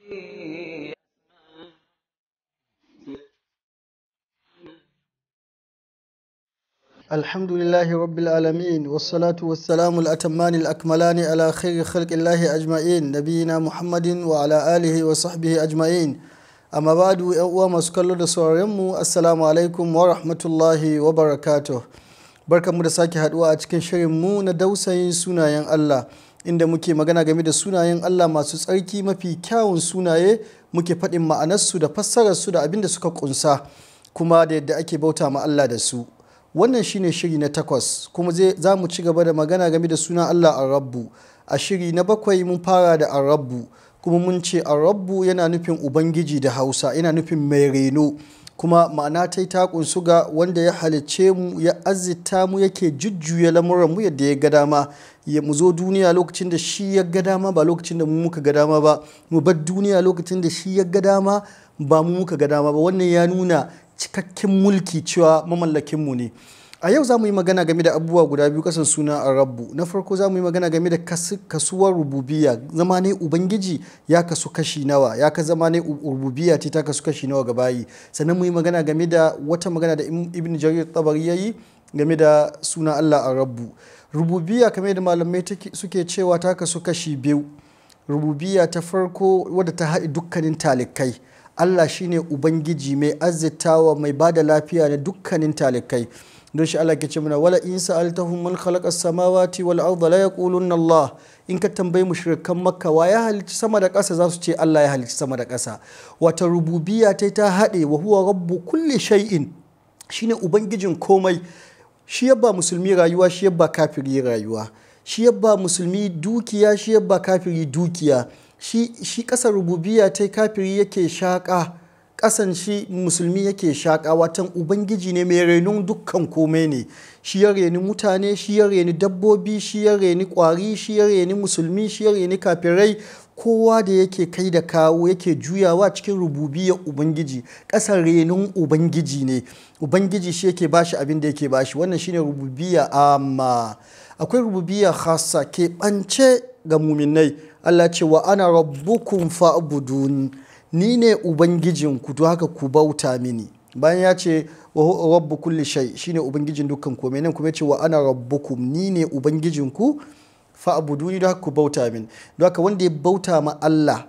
الحمد لله رب العالمين والصلاة والسلام الأتمان الأكملان على خير خلق الله أجمعين نبينا محمد وعلى آله وصحبه أجمعين أما بعد وما سكالو دسواريمو السلام عليكم ورحمة الله وبركاته barka mu da sake haduwa a cikin shirin mu na dausayin sunayen Allah inda muke magana game da sunayen Allah masu tsarki mafi kyawun sunaye muke faɗin ma'anarsu da fassararsu da abin da suka kunsa kuma da yadda ake bauta ma Allah da su. Wannan shine shiri na 8 kuma za mu ci gaba da magana game da sunan Allah Ar-Rabbu. A shiri na 7 mun fara da Ar-Rabbu kuma mun ce Ar-Rabbu yana nufin Ubangiji da Hausa, yana nufin mai reno kuma ma'ana ta kunsu ga wanda ya halicce mu ya azzita mu yake jujjuya lamuran mu yadda ya ga dama mu zo duniya lokacin da shi ya ga dama ba lokacin da mu muka ga dama ba, mu bar duniya lokacin da shi ya ga dama ba mu muka ga dama ba. Wannan ya nuna cikakken mulki cewa mamallakinmu ne. A yau za mu yi magana game da abubuwa guda biyu kasan suna Ar-Rabbu. Na farko za mu yi magana game da kasuwar rububiyya, zama ne Ubangiji ya kasu kashi nawa, ya ka zama ne rububiyya ta kasu kashi nawa ga bayi. Sannan mu yi magana game da wata magana da Ibn Jarir Tabari ya yi game da suna Allah Ar-Rabbu. Rububiyya kamar da malamai suke cewa ta kasu kashi biyu. Rububiyya ta farko wadda ta haɗe dukkanin talikai. Allah shine Ubangiji mai azzitawa mai bada lafiya na dukkanin talikai. Don shi Allah ke ce mana wala in sa'altahum man khalaqa as-samawati wal arda la yaqulunna Allah. In ka tambayi mushrikan Makka wa ya halicci sama da ƙasa za su ce Allah ya halicci sama da ƙasa. Wata rububiyya ta haɗe wa huwa rabbu kulli shay'in. Shine Ubangijin komai. Shi yabba musulmi rayuwa, shi yabba kafiri rayuwa. Shi yabba musulmi dukiya, shi yabba kafiri dukiya. Shi ƙasar rububiyya ta kafiri yake shaƙa, ƙasan shi musulmi yake shaƙa. Watan Ubangiji ne mai renon dukkan komai ne. Shi ya reni mutane, shi ya reni dabbobi, shi ya reni ƙwari, shi ya reni musulmi, shi ya reni kafirai. Kowa da yake kai da kawo yake juyawa cikin rububiyyar Ubangiji. Ƙasar renon Ubangiji ne. Ubangiji shi yake bashi abin da yake bashi. Wannan shine rububiyya amma akwai rububiyya khassa ke ɓance ga muminai. Allah ce wa ana rabbukum fa'budun, ni ne ubangijinku don haka ku bauta mini. Bayan ya ce wa rabbu kulli shay, shine ubangijin dukkan komai, nan kuma ya ce wa ana rabbukum, ni ne ubangijinku fa'buduni don haka ku bauta mini. Don haka wanda ya bauta ma Allah,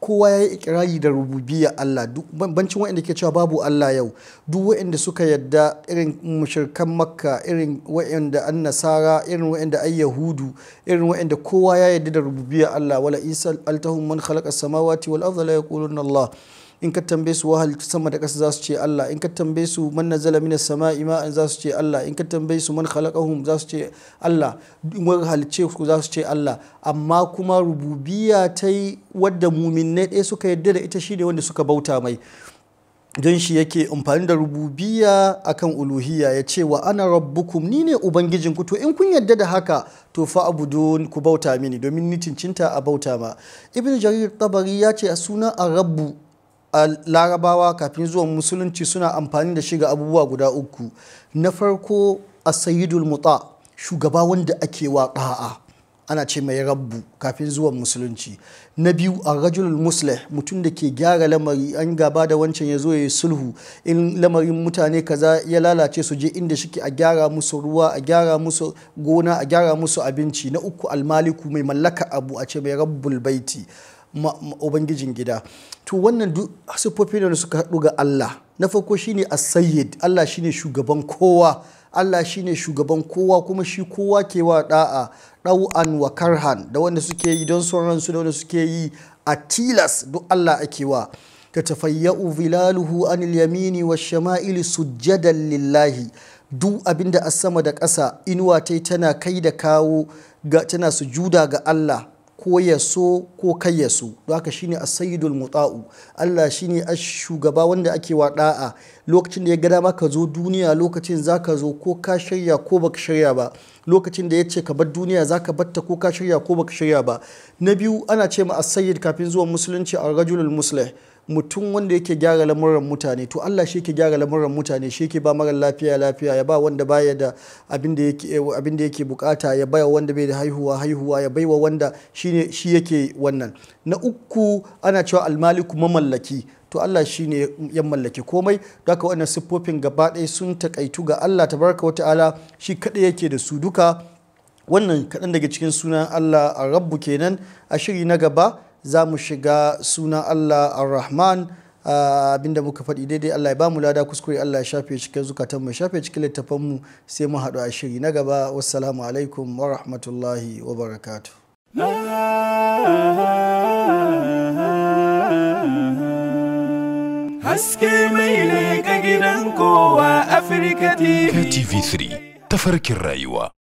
kowa ya yi ikirari da rububiyya Allah. Bancin waɗanda ke cewa babu Allah yau, duk waɗanda suka yadda irin mushrikan Makka, irin waɗanda an Nasara, irin waɗanda an Yahudu, irin waɗanda kowa ya yadda da rububiyya Allah. Wala isa altahum man khalaqa samawati wal arda la yaquluna Allah. In ka tambaye su wahal sama da ƙasa za su ce Allah. In ka tambaye su man nazala minas sama'i ma'an za su ce Allah. In ka tambaye su man khalaqahum za su ce Allah. Wani halice ku za su ce Allah. Amma kuma rububiyya ta yi wadda muminai ɗaya suka yarda da ita shi ne wanda suka bauta mai. Don shi yake amfani da rububiyya akan uluhiyya, ya ce wa ana rabbukum, ni ne ubangijinku. To in kun yarda da haka to fa abudun, ku bauta mini domin ni cincinta a bauta ma. Ibn Jarir Tabari ya ce a sunan Ar-Rabbu a Larabawa kafin zuwan musulunci suna amfani da shi ga abubuwa guda uku. Na farko as-sayyidul muta, shugaba wanda ake wa da'a, ana ce mai rabbu kafin zuwan musulunci. Na biyu ar-rajulul muslih, mutum da ke gyara lamari, an gaba da wancan ya zo ya yi sulhu, in lamarin mutane kaza ya lalace su je inda shike a gyara musu ruwa, a gyara musu gona, a gyara musu abinci. Na uku almaliku, mai mallaka abu, a ce mai rabbul baiti, ubangijin gida. To wannan duk siffofi da suka haɗu ga Allah. Na farko shine as-sayyid, Allah shine shugaban kowa. Allah shine shugaban kowa kuma shi kowa ke wa da'a, ɗau'an wa karhan, da wanda suke yi don son ransu da wanda suke yi a tilas, duk Allah ake wa. Tatafayya'u zilaluhu anil yamini wa shama'ili sujjadan lillahi. Duk abinda a sama da ƙasa inuwa tana kai da kawo tana sujuda ga Allah, ko ya so ko kai ya so. Don haka shine as-sayyidul muta'u. Allah shine shugaba wanda ake wa da'a. Lokacin da ya ga dama ka zo duniya, lokacin zaka zo ko ka shirya ko baka shirya ba. Lokacin da ya ce ka bar duniya zaka batta ko ka shirya ko baka shirya ba. Na biyu ana ce ma as-sayyid kafin zuwan musulunci ar-rajulul muslih, mutum wanda yake gyara lamuran mutane to Allah shi yake gyara lamuran mutane, shi yake ba mara lafiya lafiya, ya ba wanda baya da abin da yake bukata, ya baya wanda bai da haihuwa, ya baiwa wanda shi yake wannan. Na uku ana cewa almaliku mamallaki, to Allah shi ne ya mallaki komai. Don haka wannan siffofin gaba ɗaya sun takaitu ga Allah tabaraka wata'ala, shi kaɗai yake da su duka. Wannan kaɗan daga cikin sunan Allah ar-Rabbu kenan. A shiri na gaba za mu shiga sunan Allah ar-Rahman. Abinda muka faɗi daidai Allah ya ba mu lada, kuskure Allah ya shafe cikin zukatan mu, shafe cikin littafanmu, sai mu haɗu a shiri na gaba. Wassalamu alaikum wa rahmatullahi wa barakatuh. Haske mai leƙa gidan kowa Afirka TV. TV3 tafarkin rayuwa.